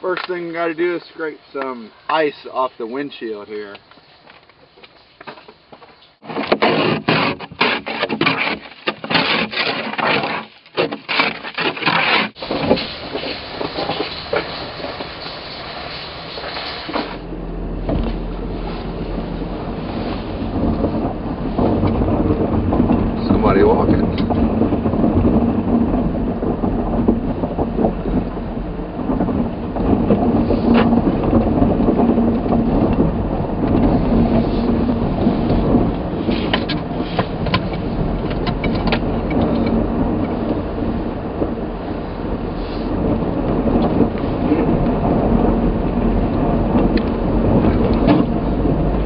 First thing you got to do is scrape some ice off the windshield here. Somebody walking.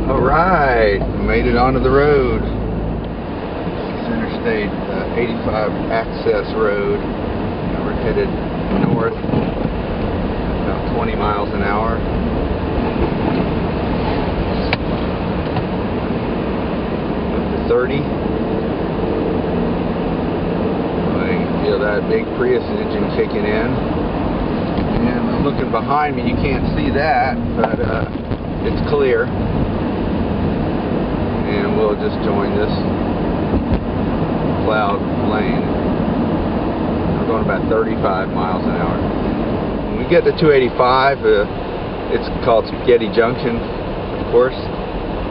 Alright, made it onto the road. Interstate 85 access road. Now we're headed north about 20 miles an hour. Up to 30. I can feel that big Prius engine kicking in. And looking behind me, you can't see that, but it's clear. And we'll just join this cloud lane. We're going about 35 miles an hour. When we get to 285, it's called Spaghetti Junction, of course.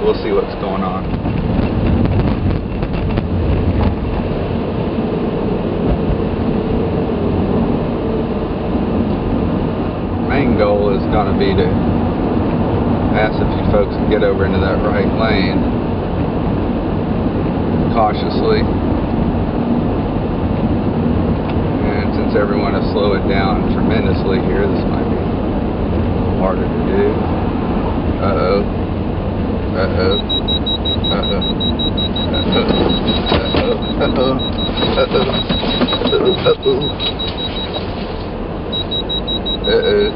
We'll see what's going on. Main goal is going to be to ask a few folks to get over into that right lane cautiously. Everyone to slow it down tremendously here. This might be harder to do. Uh-oh. Uh-oh. Uh-oh. Uh-oh. Uh-oh. Uh-oh.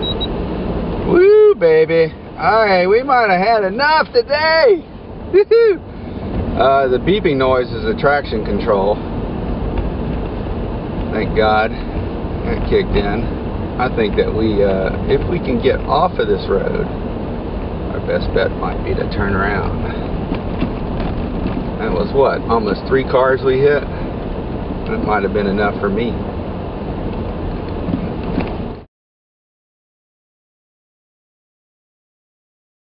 Woo, baby. Alright, we might have had enough today. Woohoo! The beeping noise is the traction control. Thank God. That kicked in. I think that if we can get off of this road, our best bet might be to turn around. That was what? Almost 3 cars we hit? That might have been enough for me.